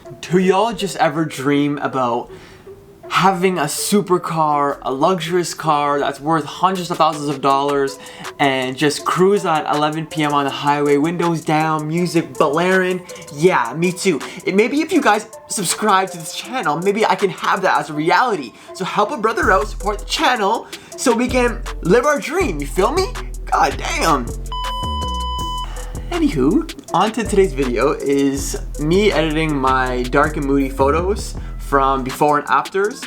Do y'all just ever dream about having a supercar, a luxurious car that's worth hundreds of thousands of dollars, and just cruise at 11 p.m. on the highway, windows down, music blaring? Yeah, me too. Maybe if you guys subscribe to this channel, maybe I can have that as a reality. So help a brother out, support the channel, so we can live our dream, you feel me? God damn. Anywho, on to today's video is me editing my dark and moody photos from before and afters.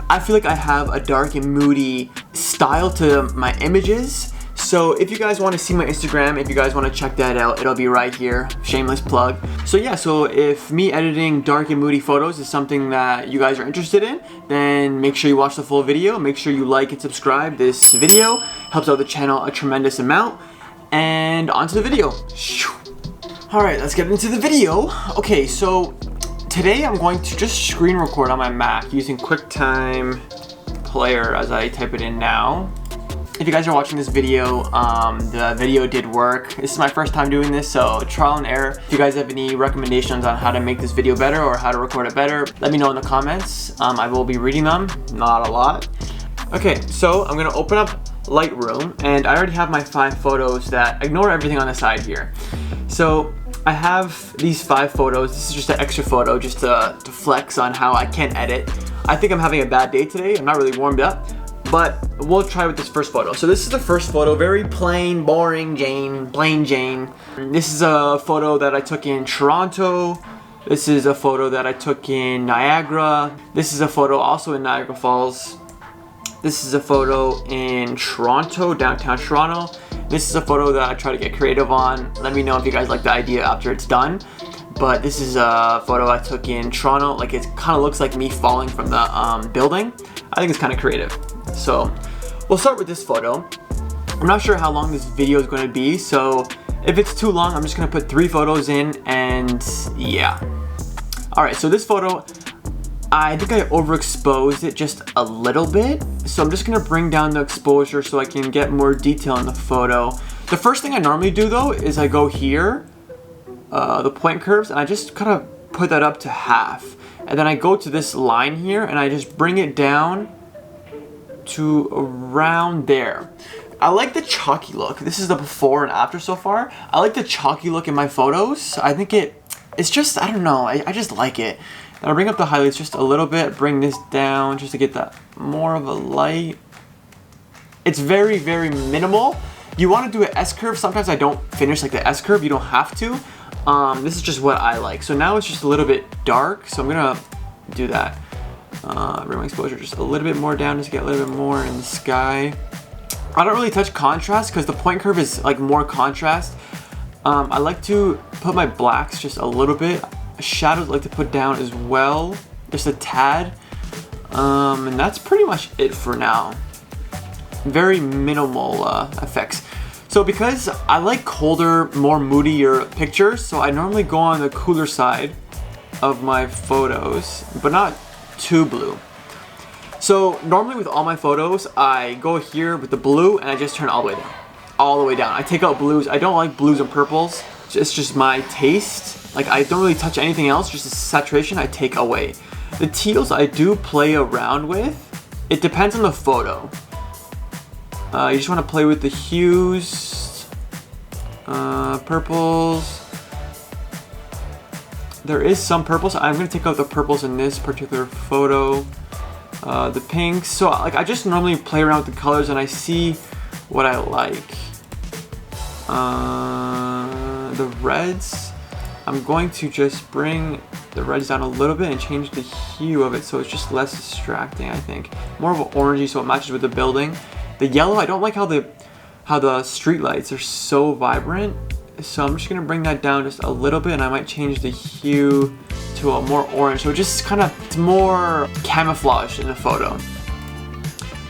I feel like I have a dark and moody style to my images. So if you guys want to see my Instagram, if you guys want to check that out, it'll be right here. Shameless plug. So yeah, so if me editing dark and moody photos is something that you guys are interested in, then make sure you watch the full video. Make sure you like and subscribe. This video helps out the channel a tremendous amount. And on to the video. Alright, let's get into the video. Okay, so today I'm going to just screen record on my Mac using QuickTime Player as I type it in now. If you guys are watching this video, the video did work. This is my first time doing this, so trial and error. If you guys have any recommendations on how to make this video better or how to record it better, let me know in the comments. I will be reading them, not a lot. Okay, so I'm gonna open up Lightroom, and I already have my 5 photos that ignore everything on the side here. So I have these 5 photos. This is just an extra photo just to flex on how I can edit. I think I'm having a bad day today. I'm not really warmed up, but we'll try with this first photo. So this is the first photo, very plain, boring Jane, plain Jane. This is a photo that I took in Toronto. This is a photo that I took in Niagara. This is a photo also in Niagara Falls. This is a photo in Toronto, downtown Toronto. This is a photo that I try to get creative on. Let me know if you guys like the idea after it's done. But this is a photo I took in Toronto. Like, it kind of looks like me falling from the building. I think it's kind of creative. So we'll start with this photo. I'm not sure how long this video is going to be, so if it's too long, I'm just going to put 3 photos in, and yeah. Alright, so this photo, I think I overexposed it just a little bit, so I'm just gonna bring down the exposure so I can get more detail in the photo. The first thing I normally do though is I go here, the point curves, and I just kind of put that up to half. And then I go to this line here and I just bring it down to around there. I like the chalky look. This is the before and after so far. I like the chalky look in my photos. I think it's just, I don't know, I just like it. Then I'll bring up the highlights just a little bit, bring this down just to get that more of a light. It's very, very minimal. You want to do an S-curve. Sometimes I don't finish like the S-curve. You don't have to. This is just what I like. So now it's just a little bit dark. So I'm going to do that. Bring my exposure just a little bit more down just to get a little bit more in the sky. I don't really touch contrast because the point curve is like more contrast. I like to put my blacks just a little bit. Shadows I like to put down as well, just a tad, and that's pretty much it for now. Very minimal effects. So because I like colder, more moodier pictures, so I normally go on the cooler side of my photos, but not too blue. So normally with all my photos, I go here with the blue and I just turn all the way down. All the way down. I take out blues. I don't like blues and purples. It's just my taste. Like, I don't really touch anything else, just the saturation I take away. The teals I do play around with. It depends on the photo. You just want to play with the hues, purples. There is some purples. I'm going to take out the purples in this particular photo. The pinks. So like, I just normally play around with the colors and I see what I like. The reds. I'm going to just bring the reds down a little bit and change the hue of it so it's just less distracting, I think. More of an orangey so it matches with the building. The yellow, I don't like how the street lights are so vibrant. So I'm just gonna bring that down just a little bit and I might change the hue to a more orange. So it just kind of, it's more camouflage in the photo.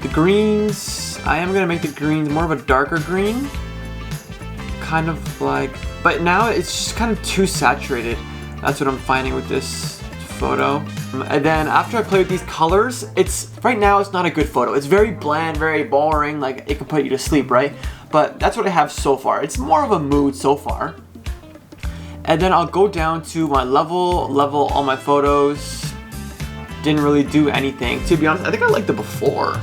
The greens, I am gonna make the greens more of a darker green. Kind of like, but now it's just kind of too saturated. That's what I'm finding with this photo. And then after I play with these colors, right now it's not a good photo. It's very bland, very boring, like it can put you to sleep, right? But that's what I have so far. It's more of a mood so far. And then I'll go down to my level all my photos. Didn't really do anything. To be honest, I think I like the before.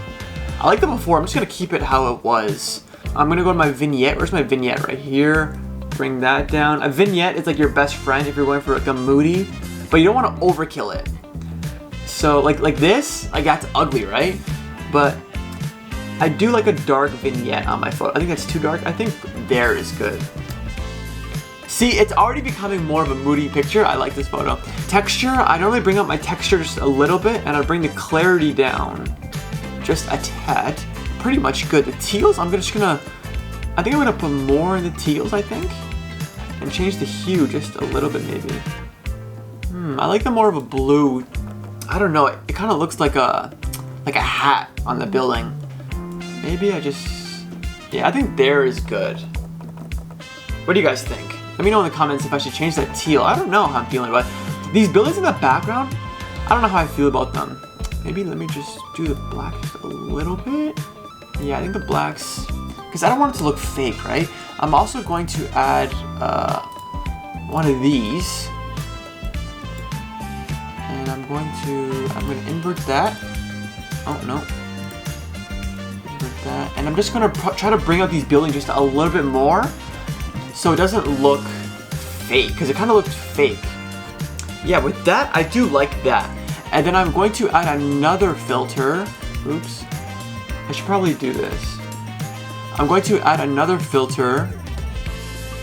I like the before. I'm just gonna keep it how it was. I'm gonna go to my vignette. Where's my vignette? Right here. Bring that down. A vignette is like your best friend if you're going for like a moody, but you don't want to overkill it. So like this, like that's ugly, right? But I do like a dark vignette on my photo. I think that's too dark. I think there is good. See, it's already becoming more of a moody picture. I like this photo. Texture, I normally bring up my texture just a little bit and I bring the clarity down just a tad. Pretty much good. The teals, I think I'm gonna put more in the teals, I think. And change the hue just a little bit maybe. I like the more of a blue. I don't know, it kind of looks like a hat on the building. Maybe yeah, I think there is good. What do you guys think? Let me know in the comments if I should change that teal. I don't know how I'm feeling about it. These buildings in the background, I don't know how I feel about them. Maybe let me just do the black just a little bit. Yeah, I think the blacks, because I don't want it to look fake, right? I'm also going to add one of these. And I'm going to invert that. Oh, no. Invert that. And I'm just going to try to bring out these buildings just a little bit more so it doesn't look fake, because it kind of looked fake. Yeah, with that, I do like that. And then I'm going to add another filter. Oops. I should probably do this. I'm going to add another filter.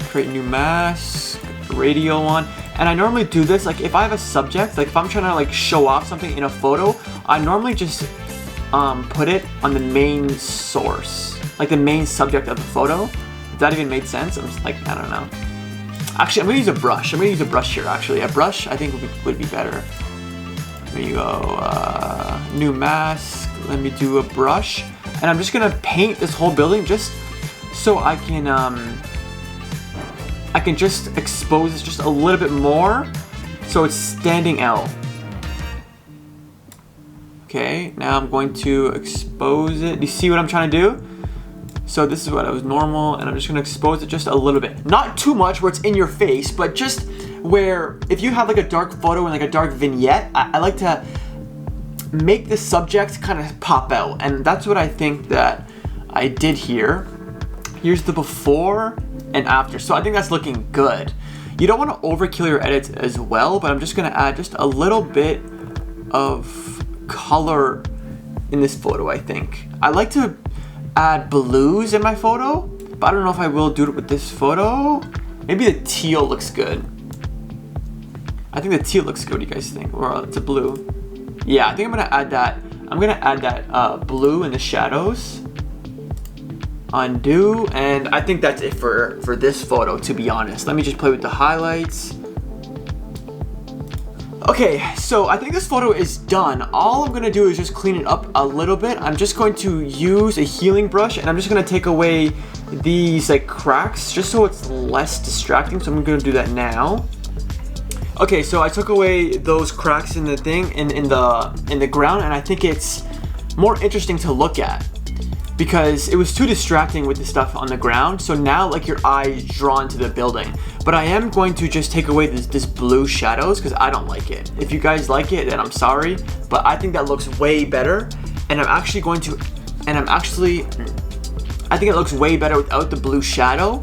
Create new mask. Radial one. And I normally do this, like if I have a subject, like if I'm trying to like show off something in a photo, I normally just put it on the main source, like the main subject of the photo. If that even made sense, I'm just like, I don't know. Actually, I'm gonna use a brush. I'm gonna use a brush here, actually. A brush, I think, would be better. There you go, new mask. Let me do a brush. And I'm just gonna paint this whole building just so I can just expose this just a little bit more so it's standing out. Okay, now I'm going to expose it. Do you see what I'm trying to do? So this is what I was normal, and I'm just gonna expose it just a little bit. Not too much where it's in your face, but just where if you have like a dark photo and like a dark vignette, I like to make the subject kind of pop out. And that's what I think that I did here. Here's the before and after. So I think that's looking good. You don't want to overkill your edits as well, but I'm just gonna add just a little bit of color in this photo, I think. I like to add blues in my photo, but I don't know if I will do it with this photo. Maybe the teal looks good. I think the teal looks good. What do you guys think? Or it's a blue. Yeah, I think I'm gonna add that. I'm gonna add that blue in the shadows. Undo, and I think that's it for this photo, to be honest. Let me just play with the highlights. Okay, so I think this photo is done. All I'm gonna do is just clean it up a little bit. I'm just going to use a healing brush, and I'm just gonna take away these like cracks just so it's less distracting. So I'm gonna do that now. Okay, so I took away those cracks in the thing in the ground, and I think it's more interesting to look at because it was too distracting with the stuff on the ground. So now like your eye is drawn to the building. But I am going to just take away this blue shadows because I don't like it. If you guys like it, then I'm sorry, but I think that looks way better. And I think it looks way better without the blue shadow.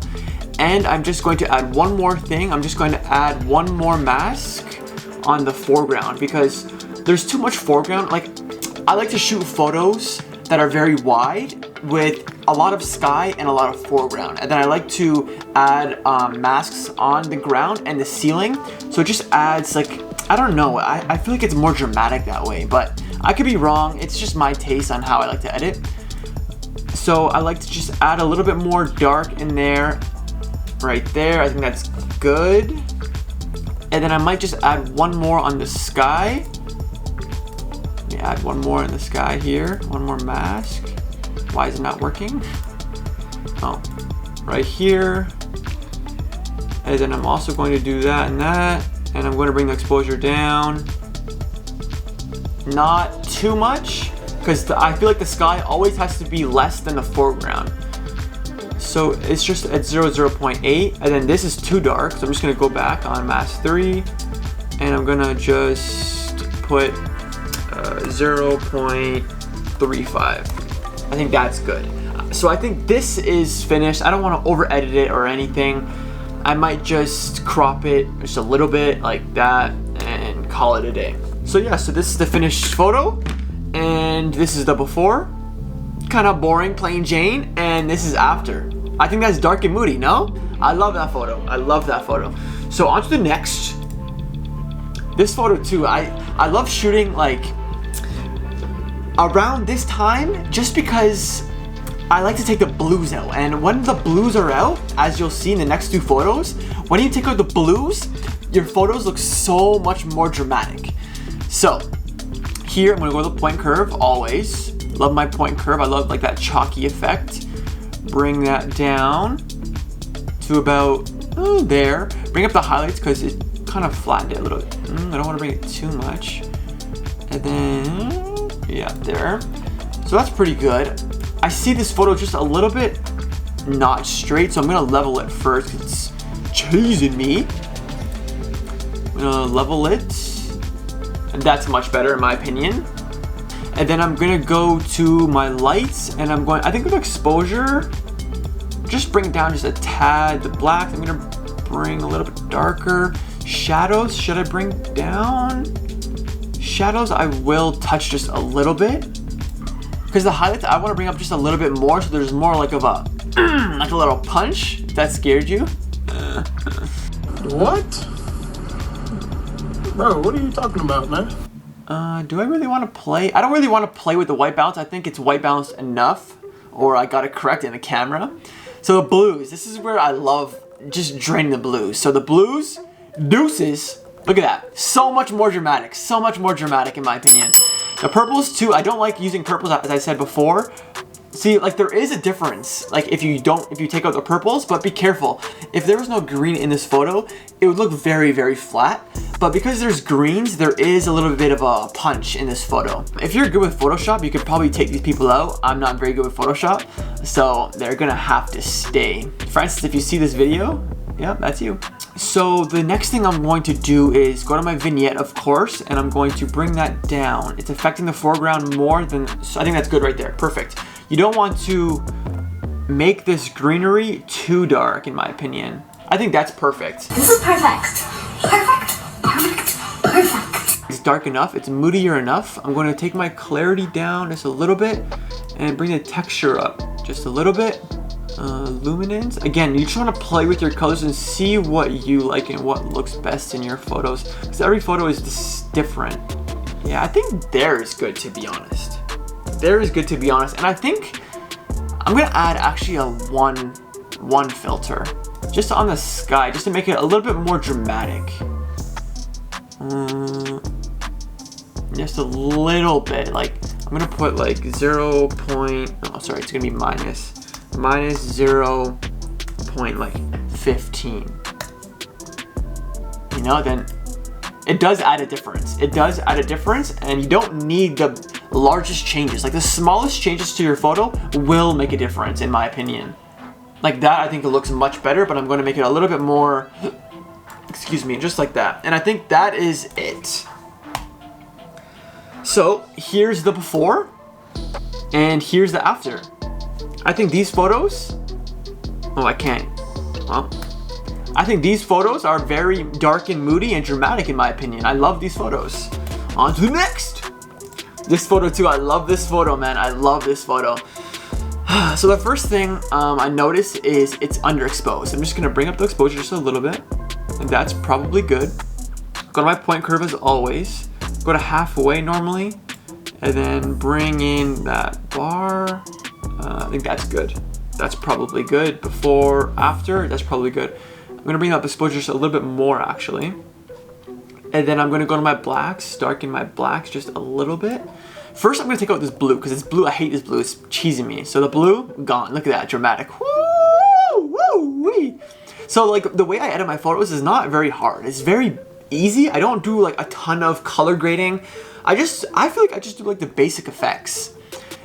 And I'm just going to add one more thing. I'm just going to add one more mask on the foreground because there's too much foreground. Like, I like to shoot photos that are very wide with a lot of sky and a lot of foreground. And then I like to add masks on the ground and the ceiling. So it just adds like, I don't know, I feel like it's more dramatic that way, but I could be wrong. It's just my taste on how I like to edit. So I like to just add a little bit more dark in there. Right there, I think that's good. And then I might just add one more on the sky. Let me add one more in the sky here. One more mask. Why is it not working? Oh, right here. And then I'm also going to do that and that. And I'm going to bring the exposure down. Not too much, because I feel like the sky always has to be less than the foreground. So it's just at 0.8, and then this is too dark, so I'm just gonna go back on mask 3, and I'm gonna just put 0.35. I think that's good. So I think this is finished. I don't want to over edit it or anything. I might just crop it just a little bit like that and call it a day. So yeah, so this is the finished photo, and this is the before. Kind of boring, plain Jane, and this is after. I think that's dark and moody, no? I love that photo. I love that photo. So on to the next. This photo too, I love shooting like around this time just because I like to take the blues out, and when the blues are out, as you'll see in the next two photos, when you take out the blues, your photos look so much more dramatic. So here I'm gonna go with the point curve always. Love my point curve. I love like that chalky effect. Bring that down to about there. Bring up the highlights because it kind of flattened it a little bit. I don't want to bring it too much. And then yeah, there. So that's pretty good. I see this photo just a little bit not straight, so I'm gonna level it first. It's chasing me. I'm gonna level it, and that's much better in my opinion. And then I'm gonna go to my lights, and I'm going, I think with exposure, just bring it down just a tad. The black, I'm gonna bring a little bit darker. Shadows, should I bring down? Shadows, I will touch just a little bit. Because the highlights, I want to bring up just a little bit more, so there's more like of a, like a little punch. If that scared you. What? Bro, what are you talking about, man? Do I really want to play? I don't really want to play with the white balance. I think it's white balance enough, or I got it correct in the camera. So the blues, this is where I love just draining the blues. So the blues, deuces, look at that. So much more dramatic in my opinion. The purples too, I don't like using purples as I said before. See, like there is a difference, like if you take out the purples, but be careful. If there was no green in this photo, it would look very, very flat. But because there's greens, there is a little bit of a punch in this photo. If you're good with Photoshop, you could probably take these people out. I'm not very good with Photoshop, so they're gonna have to stay. Francis, if you see this video, yeah, that's you. So the next thing I'm going to do is go to my vignette, of course, and I'm going to bring that down. It's affecting the foreground more than, so I think that's good right there, perfect. You don't want to make this greenery too dark, in my opinion. I think that's perfect. This is perfect. Perfect, perfect, perfect. It's dark enough, it's moodier enough. I'm going to take my clarity down just a little bit and bring the texture up just a little bit. Luminance. Again, you just want to play with your colors and see what you like and what looks best in your photos. Because every photo is just different. Yeah, I think there is good, to be honest. There is good, to be honest. And I think I'm going to add actually a one filter. Just on the sky, just to make it a little bit more dramatic. Just a little bit. Like, I'm going to put like 0. Oh, sorry, it's going to be minus 0.15. You know, then it does add a difference. It does add a difference, and you don't need the largest changes. Like the smallest changes to your photo will make a difference, in my opinion. Like that, I think it looks much better, but I'm going to make it a little bit more, excuse me, just like that. And I think that is it. So here's the before, and here's the after. I think these photos, oh, I can't, well, I think these photos are very dark and moody and dramatic in my opinion. I love these photos. On to the next. This photo too, I love this photo, man. I love this photo. So the first thing I noticed is it's underexposed. I'm just gonna bring up the exposure just a little bit, and that's probably good. Go to my point curve as always. Go to halfway normally, and then bring in that bar. I think that's good. That's probably good. Before, after, that's probably good. I'm gonna bring up exposure just a little bit more actually. And then I'm gonna go to my blacks, darken my blacks just a little bit. First, I'm gonna take out this blue, because this blue, I hate this blue, it's cheesing me. So the blue, gone. Look at that, dramatic. Woo, woo, wee. So like the way I edit my photos is not very hard. It's very easy. I don't do like a ton of color grading. I feel like I just do like the basic effects.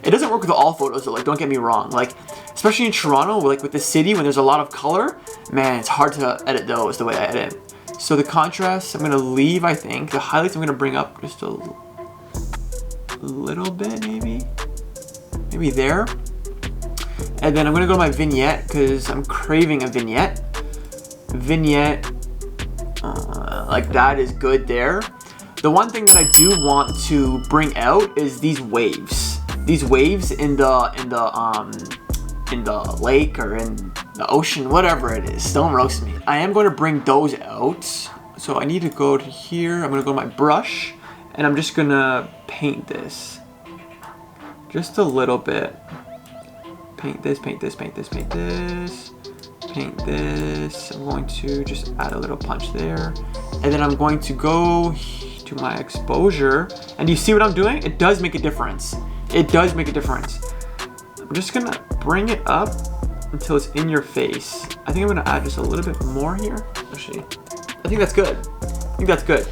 It doesn't work with all photos though, like don't get me wrong. Like especially in Toronto, like with the city, when there's a lot of color, man, it's hard to edit those the way I edit. So the contrast, I'm gonna leave, I think. The highlights, I'm gonna bring up just a little bit, maybe there. And then I'm gonna go to my vignette, because I'm craving a vignette. Like that is good there. The one thing that I do want to bring out is these waves. These waves in the lake or in the ocean, whatever it is. Don't roast me. I am going to bring those out. So I need to go to here. I'm going to go to my brush, and I'm just going to paint this. Just a little bit. Paint this, paint this, paint this, paint this. Paint this. I'm going to just add a little punch there. And then I'm going to go to my exposure. And you see what I'm doing? It does make a difference. It does make a difference. I'm just gonna bring it up until it's in your face. I think I'm gonna add just a little bit more here. Actually, I think that's good. I think that's good.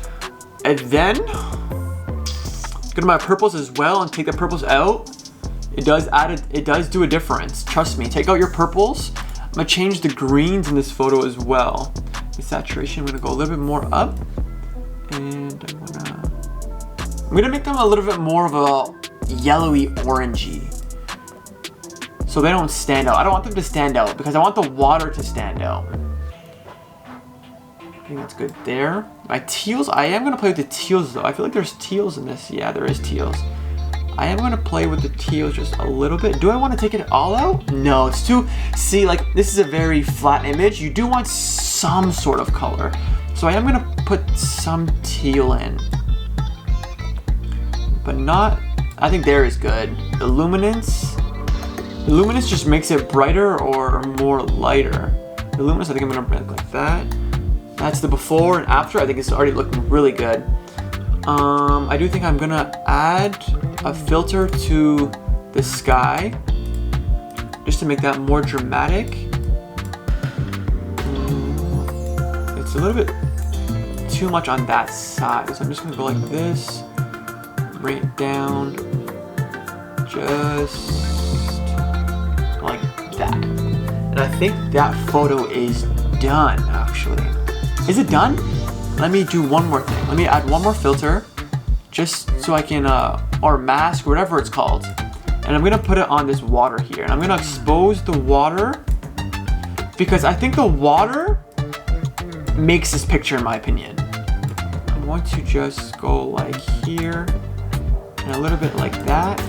And then go to my purples as well and take the purples out. It does do a difference. Trust me. Take out your purples. I'm gonna change the greens in this photo as well. The saturation, I'm gonna go a little bit more up, and I'm gonna make them a little bit more of a yellowy orangey, so they don't stand out. I don't want them to stand out because I want the water to stand out. I think that's good there. My teals, I am gonna play with the teals though. I feel like there's teals in this. Yeah, there is teals. I am gonna play with the teals just a little bit. Do I want to take it all out? No, it's too, see, like this is a very flat image. You do want some sort of color. So I am gonna put some teal in, but not, I think there is good. The luminance just makes it brighter or more lighter. The luminance, I think I'm gonna bring it like that. That's the before and after. I think it's already looking really good. I do think I'm gonna add a filter to the sky just to make that more dramatic. It's a little bit too much on that side, so I'm just gonna go like this, bring it down, just like that. And I think that photo is done, actually. Is it done? Let me do one more thing. Let me add one more filter, just so I can, or mask, whatever it's called. And I'm gonna put it on this water here. And I'm gonna expose the water, because I think the water makes this picture, in my opinion. I'm going to just go like here, and a little bit like that.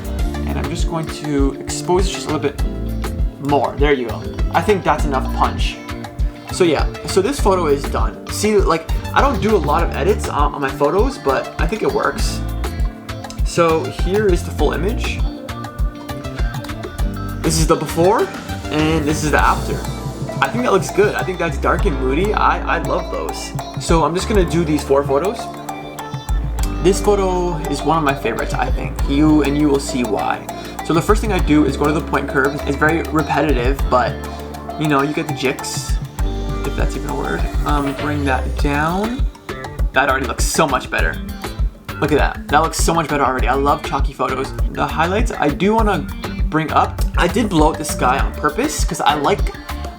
And I'm just going to expose it just a little bit more. There you go. I think that's enough punch. So yeah, so this photo is done. See, like, I don't do a lot of edits on my photos, but I think it works. So here is the full image. This is the before, and this is the after. I think that looks good. I think that's dark and moody. I love those. So I'm just gonna do these 4 photos. This photo is one of my favorites, I think. You will see why. So the first thing I do is go to the point curve. It's very repetitive, but you know, you get the jigs, if that's even a word. Bring that down. That already looks so much better. Look at that. That looks so much better already. I love chalky photos. The highlights, I do want to bring up. I did blow out the sky on purpose because I like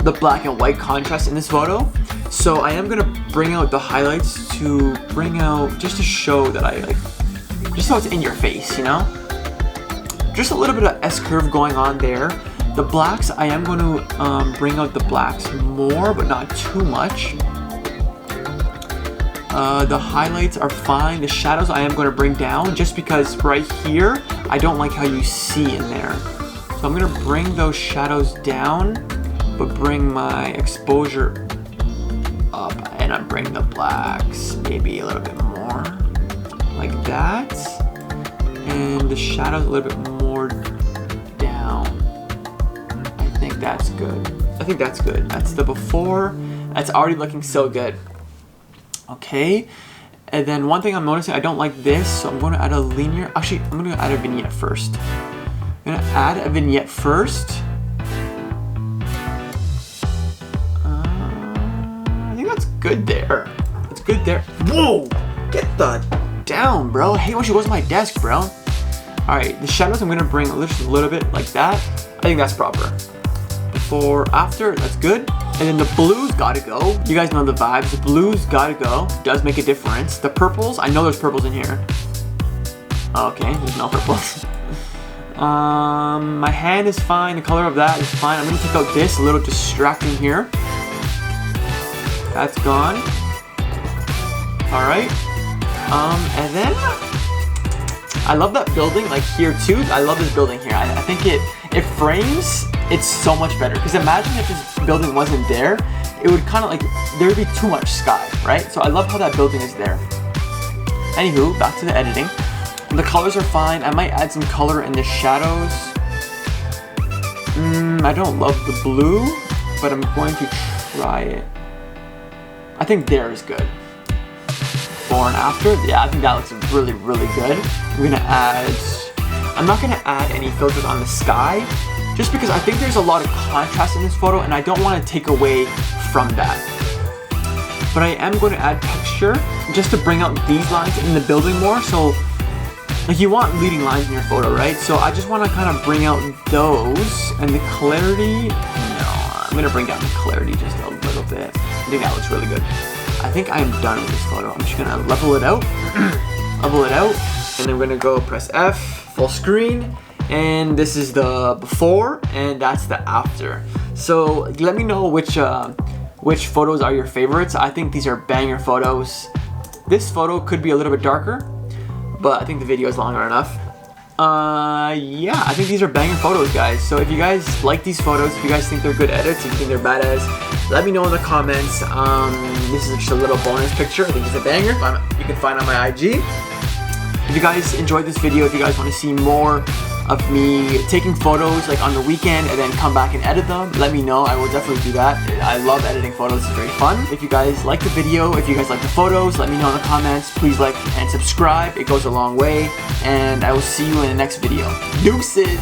the black and white contrast in this photo. So I am going to bring out the highlights to bring out, just to show that I like, just so it's in your face, you know? Just a little bit of S-curve going on there. The blacks, I am going to bring out the blacks more, but not too much. The highlights are fine. The shadows I am going to bring down just because right here, I don't like how you see in there. So I'm going to bring those shadows down, but bring my exposure up. And I'm bringing the blacks maybe a little bit more, like that. And the shadows a little bit more down. I think that's good. I think that's good. That's the before. That's already looking so good. Okay. And then one thing I'm noticing, I don't like this, so I'm going to add a linear. Actually, I'm going to add a vignette first. I'm going to add a vignette first. I think that's good there. That's good there. Whoa! Get the down, bro. I hate when she goes to my desk, bro. Alright, the shadows I'm going to bring just a little bit like that. I think that's proper. before, after, that's good. And then the blues gotta go. You guys know the vibes. The blues gotta go. Does make a difference. The purples, I know there's purples in here. Okay, there's no purples. My hand is fine. The color of that is fine. I'm gonna take out this, a little distracting here. That's gone. All right. And then I love that building, like here too. I love this building here. I think it frames it so much better. Because imagine if this building wasn't there, it would kind of like, there would be too much sky, right? So I love how that building is there. Anywho, back to the editing. The colors are fine. I might add some color in the shadows. I don't love the blue, but I'm going to try it. I think there is good. Before and after, yeah, I think that looks really, really good. I'm not gonna add any filters on the sky, just because I think there's a lot of contrast in this photo and I don't want to take away from that. But I am going to add texture just to bring out these lines in the building more. So like you want leading lines in your photo, right? So I just want to kind of bring out those, and the clarity, no, I'm going to bring down the clarity just a little bit. I think that looks really good. I think I am done with this photo. I'm just going to level it out, and then we're going to go press F, full screen. And this is the before, and that's the after. So let me know which photos are your favorites. I think these are banger photos. This photo could be a little bit darker, but I think the video is longer enough. Yeah, I think these are banger photos, guys. So if you guys like these photos, if you guys think they're good edits, if you think they're badass, let me know in the comments. This is just a little bonus picture. I think it's a banger. You can find on my IG. If you guys enjoyed this video, if you guys want to see more of me taking photos like on the weekend and then come back and edit them, let me know. I will definitely do that. I love editing photos. It's very fun. If you guys like the video, if you guys like the photos, let me know in the comments. Please like and subscribe. It goes a long way. And I will see you in the next video. Deuces!